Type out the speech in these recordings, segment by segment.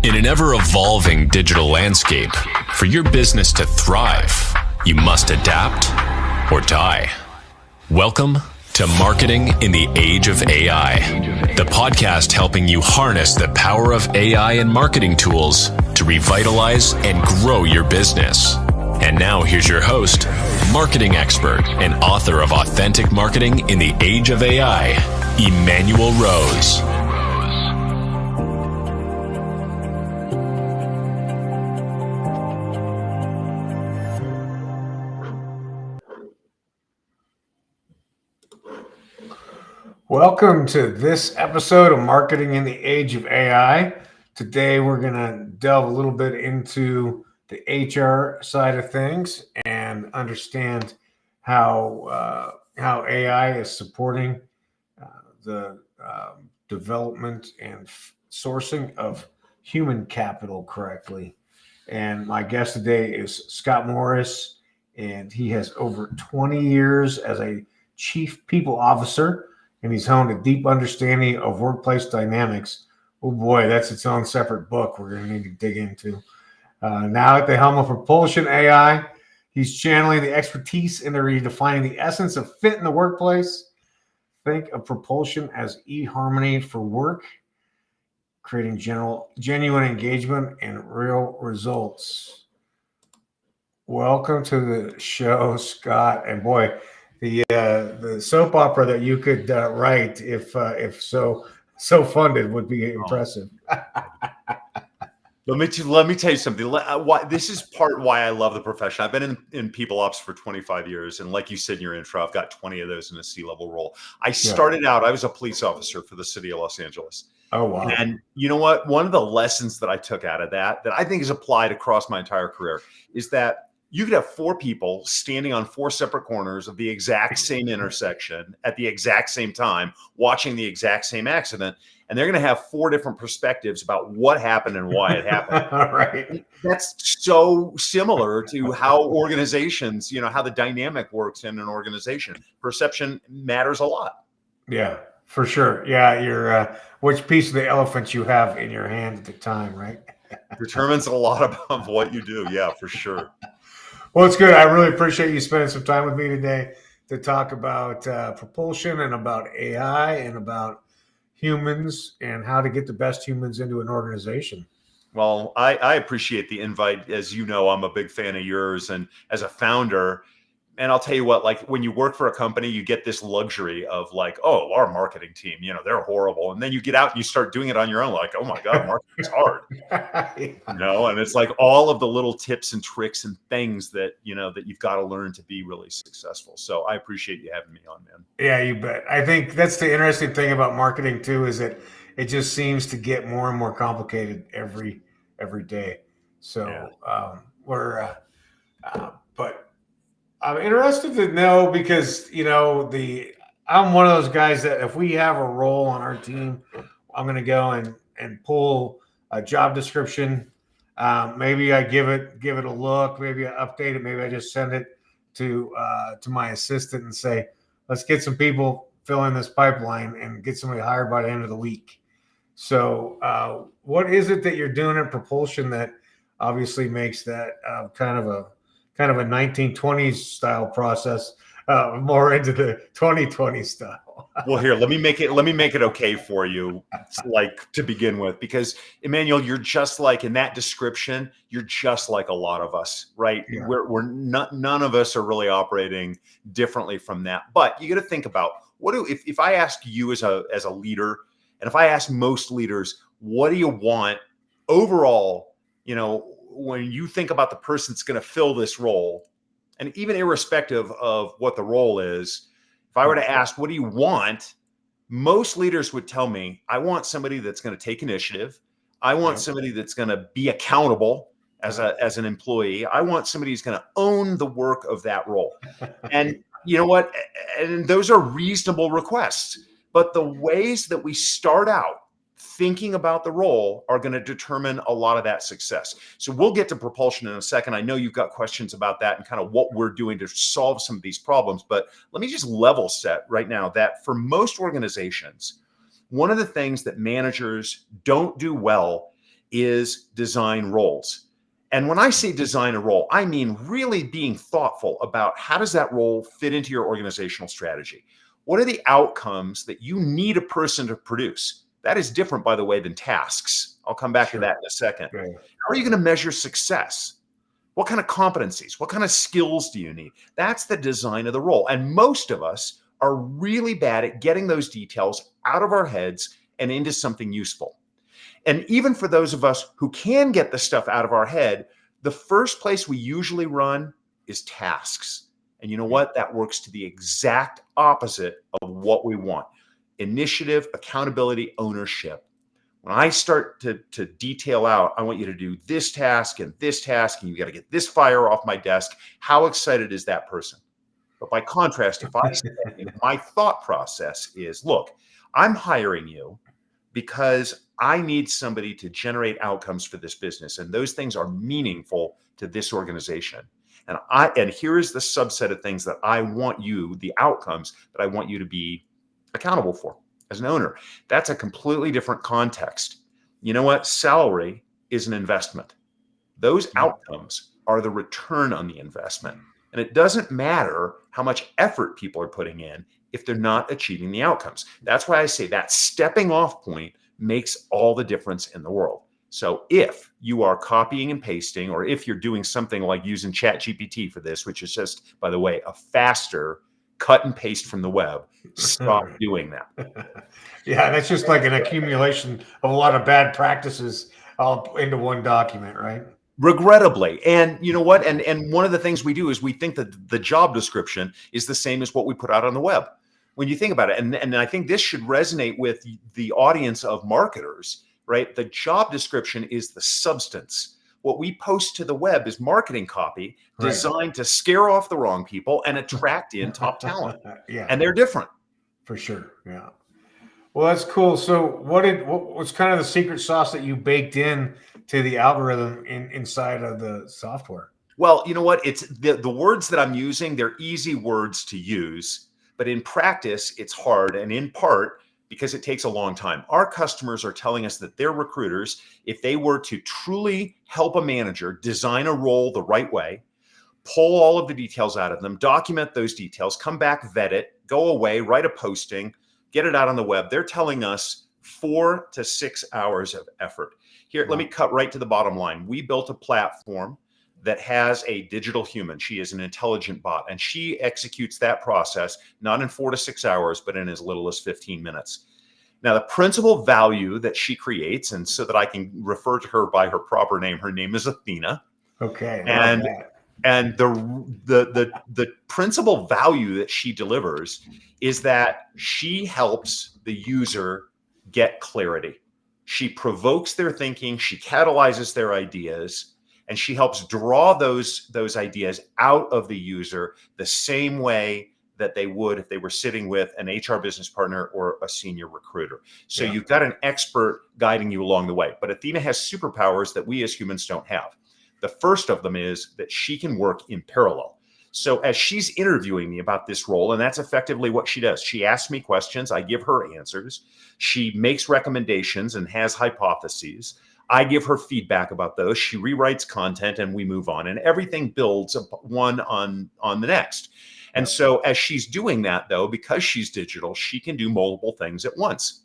In an ever-evolving digital landscape, for your business to thrive, you must adapt or die. Welcome to Marketing in the Age of AI, the podcast helping you harness the power of AI and marketing tools to revitalize and grow your business. And now here's your host, marketing expert and author of Authentic Marketing in the Age of AI, Emanuel Rose. Welcome to this episode of Marketing in the Age of AI. Today, we're going to delve a little bit into the HR side of things and understand how AI is supporting the development and sourcing of human capital correctly. And my guest today is Scott Morris, and he has over 20 years as a Chief People Officer, and he's honed a deep understanding of workplace dynamics. Oh boy, that's its own separate book we're going to need to dig into. Now at the helm of Propulsion AI, he's channeling the expertise into redefining the essence of fit in the workplace. Think of Propulsion as eHarmony for work, creating genuine engagement and real results. Welcome to the show, Scott. And boy, the soap opera that you could write if so funded would be impressive. Let me tell you something. This is part why I love the profession. I've been in people ops for 25 years, and like you said in your intro, I've got 20 of those in a C-level role. I started out, I was a police officer for the city of Los Angeles. Oh wow! And you know what? One of the lessons that I took out of that I think is applied across my entire career is that you could have four people standing on four separate corners of the exact same intersection at the exact same time, watching the exact same accident, and they're going to have four different perspectives about what happened and why it happened. Right. That's so similar to how organizations, how the dynamic works in an organization. Perception matters a lot. Yeah, for sure. Yeah, you're which piece of the elephant you have in your hand at the time, right? Determines a lot about what you do. Yeah, for sure. Well, it's good. I really appreciate you spending some time with me today to talk about propulsion and about AI and about humans and how to get the best humans into an organization. Well, I appreciate the invite. As you know, I'm a big fan of yours, and as a founder, and I'll tell you what, like when you work for a company, you get this luxury of like, oh, our marketing team, they're horrible. And then you get out and you start doing it on your own. Like, oh my God, marketing's hard, and it's like all of the little tips and tricks and things that, that you've got to learn to be really successful. So I appreciate you having me on, man. Yeah, you bet. I think that's the interesting thing about marketing too, is that it just seems to get more and more complicated every day. So but I'm interested to know because, I'm one of those guys that if we have a role on our team, I'm going to go and pull a job description. Maybe I give it a look. Maybe I update it. Maybe I just send it to my assistant and say, let's get some people fill in this pipeline and get somebody hired by the end of the week. So what is it that you're doing at Propulsion that obviously makes that kind of a 1920s style process more into the 2020 style? Well, here, let me make it okay for you, like to begin with, because Emanuel, you're just like in that description, you're just like a lot of us, right? Yeah. We're not, none of us are really operating differently from that. But you got to think about if I ask you as a leader, and if I ask most leaders, what do you want overall, when you think about the person that's going to fill this role, and even irrespective of what the role is, if I were to ask, what do you want? Most leaders would tell me, I want somebody that's going to take initiative. I want somebody that's going to be accountable as an employee. I want somebody who's going to own the work of that role. And you know what? And those are reasonable requests. But the ways that we start out thinking about the role are going to determine a lot of that success. So we'll get to propulsion in a second. I know you've got questions about that and kind of what we're doing to solve some of these problems, but let me just level set right now that for most organizations, one of the things that managers don't do well is design roles. And when I say design a role, I mean really being thoughtful about how does that role fit into your organizational strategy? What are the outcomes that you need a person to produce? That is different, by the way, than tasks. I'll come back to that in a second. Right. How are you going to measure success? What kind of competencies? What kind of skills do you need? That's the design of the role. And most of us are really bad at getting those details out of our heads and into something useful. And even for those of us who can get the stuff out of our head, the first place we usually run is tasks. And you know what? That works to the exact opposite of what we want. Initiative, accountability, ownership. When I start to detail out, I want you to do this task, and you got to get this fire off my desk. How excited is that person? But by contrast, if I say my thought process is, look, I'm hiring you because I need somebody to generate outcomes for this business, and those things are meaningful to this organization. And here is the subset of things that I want you, the outcomes that I want you to be accountable for as an owner. That's a completely different context. You know what? Salary is an investment. Those outcomes are the return on the investment. And it doesn't matter how much effort people are putting in if they're not achieving the outcomes. That's why I say that stepping off point makes all the difference in the world. So if you are copying and pasting, or if you're doing something like using ChatGPT for this, which is just, by the way, a faster cut and paste from the web, stop doing that. Yeah, that's just like an accumulation of a lot of bad practices all into one document, right? Regrettably. And you know what? And one of the things we do is we think that the job description is the same as what we put out on the web. When you think about it, and I think this should resonate with the audience of marketers, right? The job description is the substance. What we post to the web is marketing copy designed to scare off the wrong people and attract in top talent. Yeah, And they're different. for sure. Yeah. Well, that's cool. So what was kind of the secret sauce that you baked in to the algorithm inside of the software? Well, you know what? It's the words that I'm using, they're easy words to use, but in practice, it's hard. And in part, because it takes a long time. Our customers are telling us that their recruiters, if they were to truly help a manager design a role the right way, pull all of the details out of them, document those details, come back, vet it, go away, write a posting, get it out on the web. They're telling us 4 to 6 hours of effort. Here, let me cut right to the bottom line. We built a platform that has a digital human. She is an intelligent bot, and she executes that process not in 4 to 6 hours, but in as little as 15 minutes. Now, the principal value that she creates, and so that I can refer to her by her proper name, her name is Athena. Okay. And the principal value that she delivers is that she helps the user get clarity. She provokes their thinking, she catalyzes their ideas, and she helps draw those ideas out of the user the same way that they would if they were sitting with an HR business partner or a senior recruiter. So you've got an expert guiding you along the way. But Athena has superpowers that we as humans don't have. The first of them is that she can work in parallel. So as she's interviewing me about this role, and that's effectively what she does, she asks me questions, I give her answers, she makes recommendations and has hypotheses. I give her feedback about those. She rewrites content and we move on, and everything builds one on the next. And so as she's doing that, though, because she's digital, she can do multiple things at once.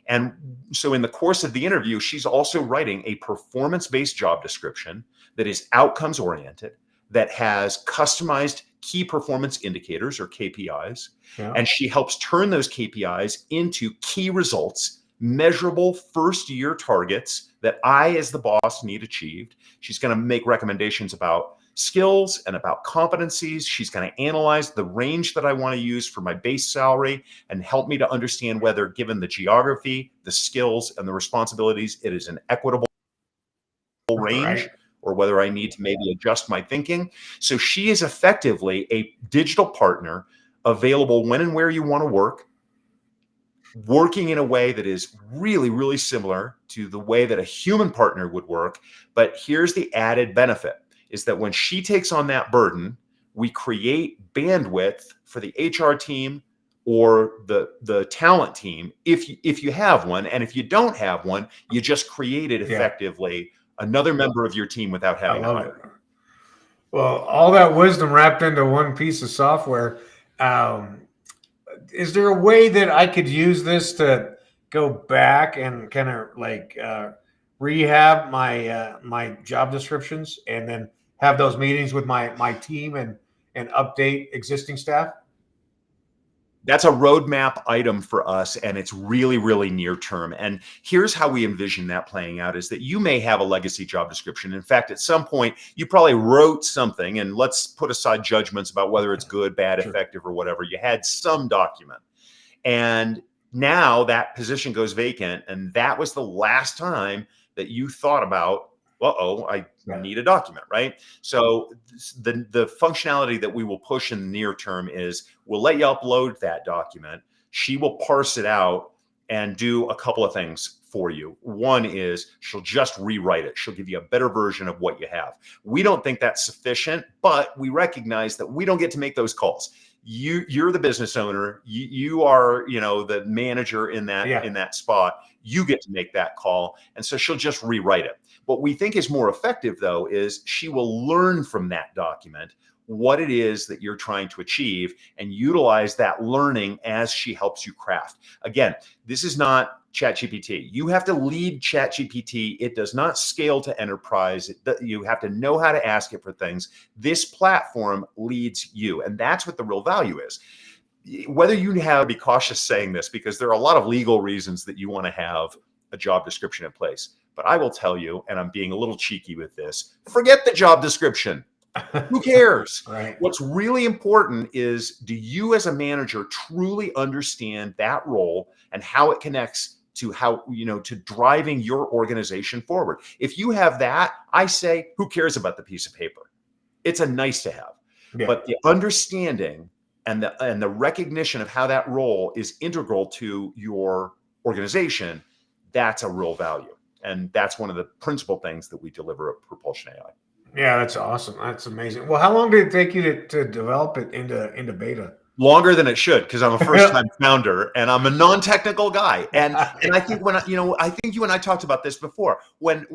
And so in the course of the interview, she's also writing a performance-based job description that is outcomes oriented, that has customized key performance indicators or KPIs. And she helps turn those KPIs into key results, measurable first year targets that I, as the boss, need achieved. She's going to make recommendations about skills and about competencies. She's going to analyze the range that I want to use for my base salary and help me to understand whether, given the geography, the skills, and the responsibilities, it is an equitable range, or whether I need to maybe adjust my thinking. So she is effectively a digital partner available when and where you want to work, working in a way that is really, really similar to the way that a human partner would work. But here's the added benefit, is that when she takes on that burden, we create bandwidth for the HR team or the talent team, if you have one. And if you don't have one, you just created effectively another member of your team without having to hire. Well, all that wisdom wrapped into one piece of software. Is there a way that I could use this to go back and kind of like rehab my job descriptions and then have those meetings with my team and update existing staff? That's a roadmap item for us, and it's really, really near term. And here's how we envision that playing out: is that you may have a legacy job description. In fact, at some point, you probably wrote something, and let's put aside judgments about whether it's good, bad, effective, or whatever. You had some document, and now that position goes vacant, and that was the last time that you thought about, I need a document, right? So the functionality that we will push in the near term is we'll let you upload that document. She will parse it out and do a couple of things for you. One is she'll just rewrite it. She'll give you a better version of what you have. We don't think that's sufficient, but we recognize that we don't get to make those calls. You're the business owner. You are, the manager in that spot. You get to make that call. And so she'll just rewrite it. What we think is more effective, though, is she will learn from that document what it is that you're trying to achieve and utilize that learning as she helps you craft. Again, this is not ChatGPT. You have to lead ChatGPT. It does not scale to enterprise. You have to know how to ask it for things. This platform leads you. And that's what the real value is. Whether you have to be cautious saying this, because there are a lot of legal reasons that you want to have a job description in place. But I will tell you, and I'm being a little cheeky with this, forget the job description. Who cares? Right. What's really important is, do you as a manager truly understand that role and how it connects to to driving your organization forward? If you have that, I say, who cares about the piece of paper? It's a nice to have. Yeah. But the understanding and the recognition of how that role is integral to your organization, that's a real value. And that's one of the principal things that we deliver at Propulsion AI. Yeah, that's awesome. That's amazing. Well, how long did it take you to develop it into beta? Longer than it should, because I'm a first-time founder and I'm a non-technical guy. And I think I think you and I talked about this before. When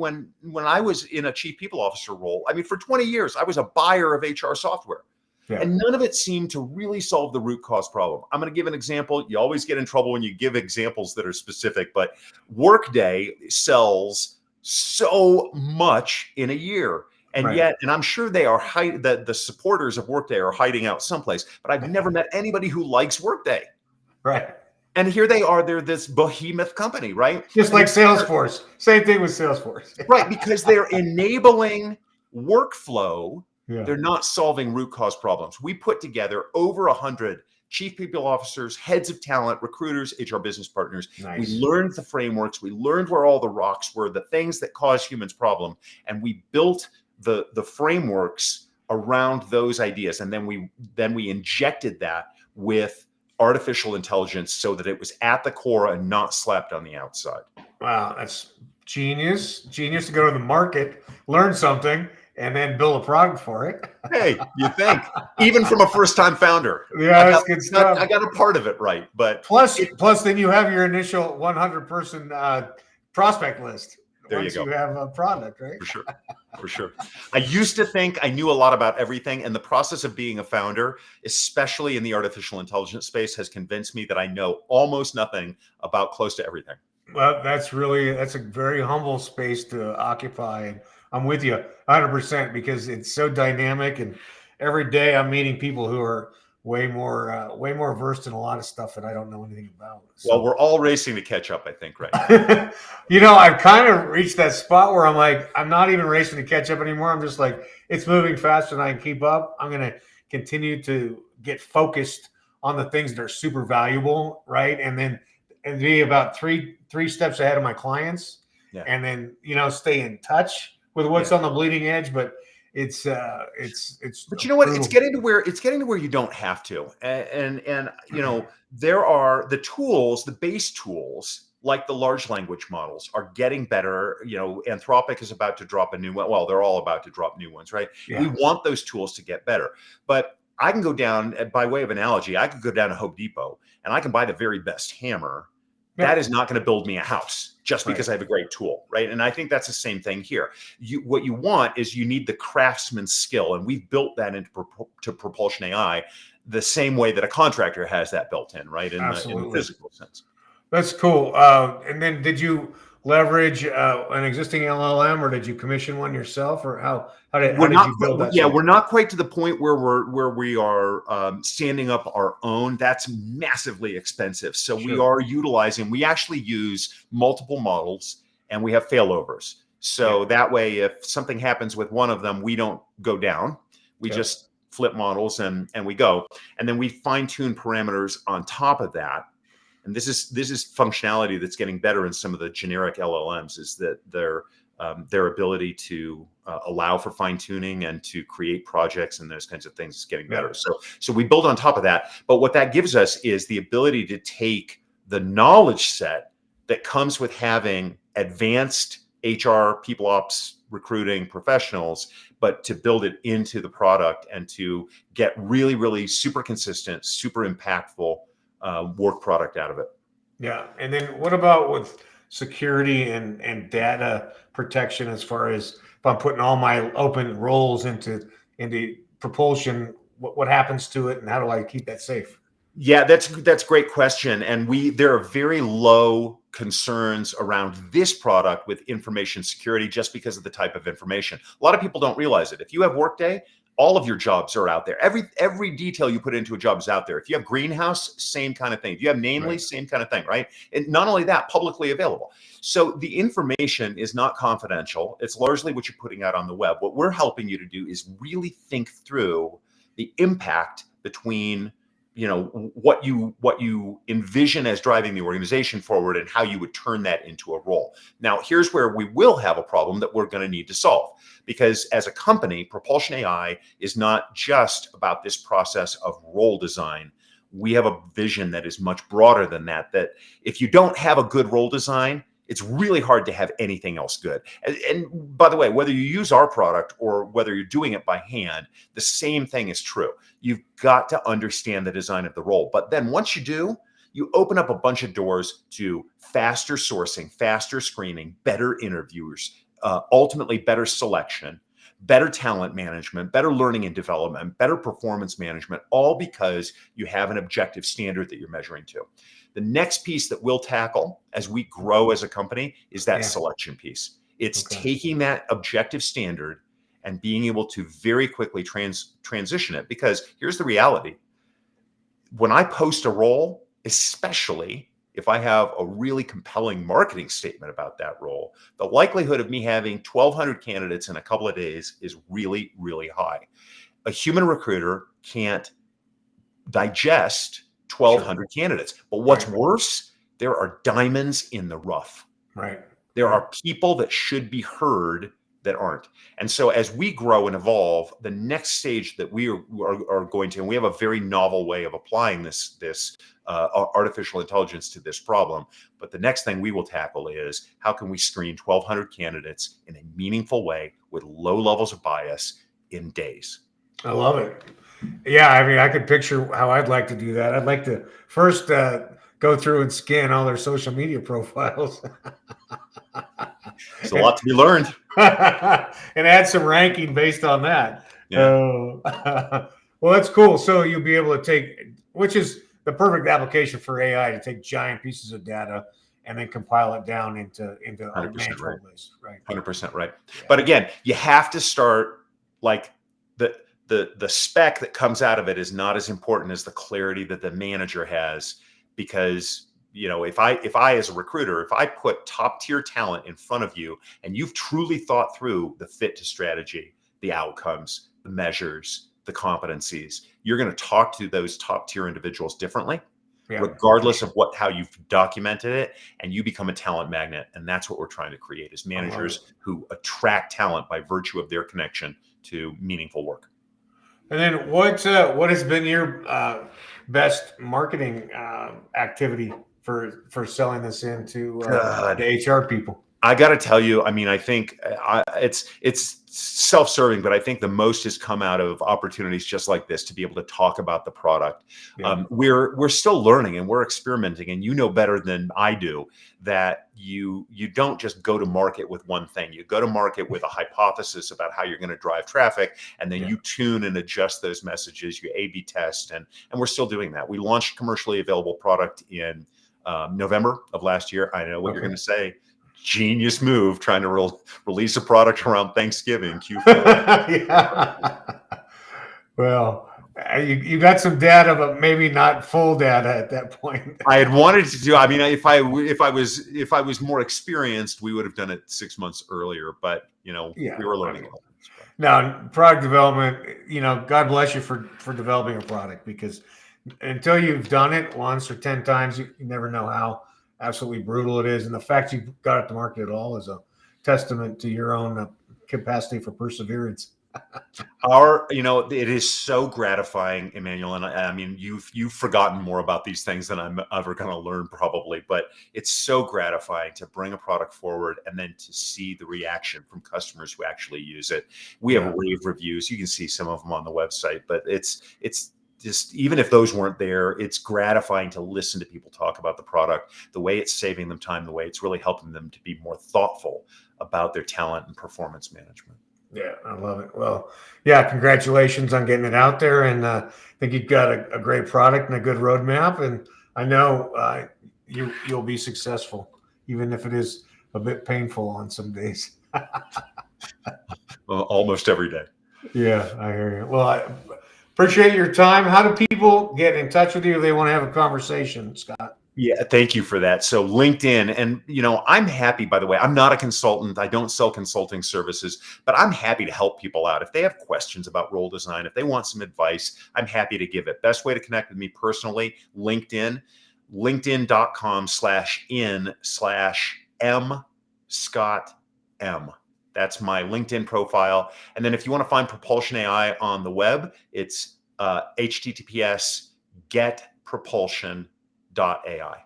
I was in a chief people officer role, for 20 years, I was a buyer of HR software. Yeah. And none of it seemed to really solve the root cause problem. I'm going to give an example. You always get in trouble when you give examples that are specific, but Workday sells so much in a year. And yet, and I'm sure they are the supporters of Workday are hiding out someplace, but I've never met anybody who likes Workday. Right. And here they are, they're this behemoth company, right? Just like Salesforce. Same thing with Salesforce. Right, because they're enabling workflow. Yeah. They're not solving root cause problems. We put together over 100 chief people officers, heads of talent, recruiters, HR business partners. Nice. We learned the frameworks. We learned where all the rocks were, the things that cause humans problem. And we built the frameworks around those ideas. And then we injected that with artificial intelligence so that it was at the core and not slapped on the outside. Wow, that's genius. Genius to go to the market, learn something, and then build a product for it. Hey, you think? Even from a first-time founder. Yeah, that's good stuff. I got a part of it right. But plus then you have your initial 100-person prospect list. There you go. You have a product, right? For sure. I used to think I knew a lot about everything, and the process of being a founder, especially in the artificial intelligence space, has convinced me that I know almost nothing about close to everything. Well, that's a very humble space to occupy. And I'm with you 100% because it's so dynamic, and every day I'm meeting people who are way more versed in a lot of stuff that I don't know anything about. So. Well, we're all racing to catch up, I think, right? I've kind of reached that spot where I'm like, I'm not even racing to catch up anymore. I'm just like, it's moving faster than I can keep up. I'm going to continue to get focused on the things that are super valuable, right? And be about three steps ahead of my clients, and then stay in touch with what's on the bleeding edge. But it's but you know what, it's getting to where you don't have to, and there are the tools, the base tools like the large language models are getting better. Anthropic is about to drop a new one. Well, they're all about to drop new ones, right? We want those tools to get better, but I can go down, by way of analogy, I could go down to Home Depot and I can buy the very best hammer. Yeah. That is not going to build me a house just because Right. I have a great tool, right? And I think that's the same thing here. What you want is you need the craftsman's skill, and we've built that into Propulsion AI the same way that a contractor has that built in, right? In the Absolutely. physical sense. That's cool. And then did you leverage an existing LLM, or did you commission one yourself, or how did you build that We're solution? not quite to the point where we are standing up our own. That's massively expensive. So we Sure. are utilizing. We actually use multiple models, and we have failovers. So Yeah. that way, if something happens with one of them, we don't go down. We Yep. just flip models and we go, and then we fine tune parameters on top of that. And this is functionality that's getting better in some of the generic LLMs, is that their ability to allow for fine tuning and to create projects and those kinds of things is getting better. Yeah. So we build on top of that. But what that gives us is the ability to take the knowledge set that comes with having advanced HR, people ops, recruiting professionals, but to build it into the product and to get really, really super consistent, super impactful work product out of it. Yeah. And then what about with security and data protection, as far as if I'm putting all my open roles into Propulsion, what happens to it, and how do I keep that safe? Yeah, that's a great question. And there are very low concerns around this product with information security just because of the type of information. A lot of people don't realize it. If you have Workday, all of your jobs are out there. Every detail you put into a job is out there. If you have Greenhouse, same kind of thing. If you have Namely, Right. same kind of thing, right? And not only that, publicly available. So the information is not confidential. It's largely what you're putting out on the web. What we're helping you to do is really think through the impact between what you envision as driving the organization forward and how you would turn that into a role. Now, here's where we will have a problem that we're going to need to solve, because as a company, Propulsion AI is not just about this process of role design. We have a vision that is much broader than that if you don't have a good role design, it's really hard to have anything else good. And by the way, whether you use our product or whether you're doing it by hand, the same thing is true. You've got to understand the design of the role. But then once you do, you open up a bunch of doors to faster sourcing, faster screening, better interviewers, ultimately better selection, better talent management, better learning and development, better performance management, all because you have an objective standard that you're measuring to. The next piece that we'll tackle as we grow as a company is that selection piece. It's taking that objective standard and being able to very quickly transition it. Because here's the reality. When I post a role, especially if I have a really compelling marketing statement about that role, the likelihood of me having 1,200 candidates in a couple of days is really, really high. A human recruiter can't digest 1,200 candidates. But what's worse, there are diamonds in the rough. Right. There are people that should be heard that aren't. And so as we grow and evolve, the next stage that we are going to, and we have a very novel way of applying this artificial intelligence to this problem. But the next thing we will tackle is how can we screen 1,200 candidates in a meaningful way with low levels of bias in days. I love it. Yeah, I mean, I could picture how I'd like to do that. I'd like to first go through and scan all their social media profiles. There's a lot to be learned. And add some ranking based on that. Yeah. Well, that's cool. So you'll be able to take, which is the perfect application for AI, to take giant pieces of data and then compile it down into a 100% manageable right. list. Right. 100% right. Yeah. But again, you have to start like the spec that comes out of it is not as important as the clarity that the manager has, because if I as a recruiter, if I put top tier talent in front of you and you've truly thought through the fit to strategy, the outcomes, the measures, the competencies, you're going to talk to those top tier individuals differently, regardless of how you've documented it, and you become a talent magnet. And that's what we're trying to create, is managers who attract talent by virtue of their connection to meaningful work. And then what has been your best marketing activity for selling this into the HR people? I got to tell you, I mean, I think it's self-serving, but I think the most has come out of opportunities just like this to be able to talk about the product. Yeah. We're still learning and we're experimenting, and you know better than I do that you don't just go to market with one thing. You go to market with a hypothesis about how you're going to drive traffic, and then you tune and adjust those messages. You A/B test, and we're still doing that. We launched commercially available product in November of last year. I know what you're going to say. Genius move, trying to release a product around Thanksgiving, Q4. Yeah. Well, you got some data, but maybe not full data at that point. I had wanted to do. I mean, if I was more experienced, we would have done it 6 months earlier. But we were learning. Now, product development. God bless you for developing a product, because until you've done it once or 10 times, you never know how absolutely brutal it is. And the fact you got it to market at all is a testament to your own capacity for perseverance. It is so gratifying, Emanuel. And I mean, you've forgotten more about these things than I'm ever going to learn probably, but it's so gratifying to bring a product forward and then to see the reaction from customers who actually use it. We have rave reviews. You can see some of them on the website, but it's just, even if those weren't there, it's gratifying to listen to people talk about the product, the way it's saving them time, the way it's really helping them to be more thoughtful about their talent and performance management. Yeah, I love it. Well, yeah, congratulations on getting it out there. And I think you've got a great product and a good roadmap. And I know you'll be successful, even if it is a bit painful on some days. Well, almost every day. Yeah, I hear you. Well, I appreciate your time. How do people get in touch with you if they want to have a conversation, Scott? Yeah, thank you for that. So LinkedIn, and I'm happy, by the way, I'm not a consultant. I don't sell consulting services, but I'm happy to help people out. If they have questions about role design, if they want some advice, I'm happy to give it. Best way to connect with me personally, LinkedIn, linkedin.com/n/m_Scott_M. That's my LinkedIn profile. And then if you want to find Propulsion AI on the web, it's https://getpropulsion.ai.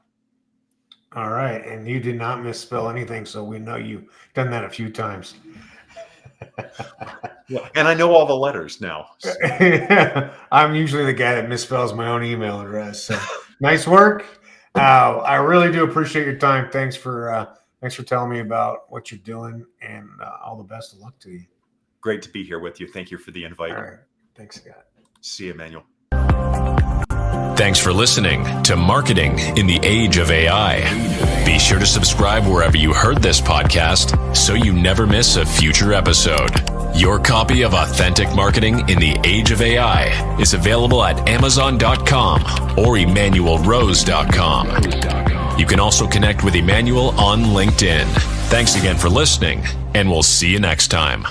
All right. And you did not misspell anything, so we know you've done that a few times. And I know all the letters now. So. I'm usually the guy that misspells my own email address. So nice work. I really do appreciate your time. Thanks for telling me about what you're doing, and all the best of luck to you. Great to be here with you. Thank you for the invite. All right. Thanks, Scott. See you, Emanuel. Thanks for listening to Marketing in the Age of AI. Be sure to subscribe wherever you heard this podcast so you never miss a future episode. Your copy of Authentic Marketing in the Age of AI is available at Amazon.com or EmanuelRose.com. You can also connect with Emanuel on LinkedIn. Thanks again for listening, and we'll see you next time.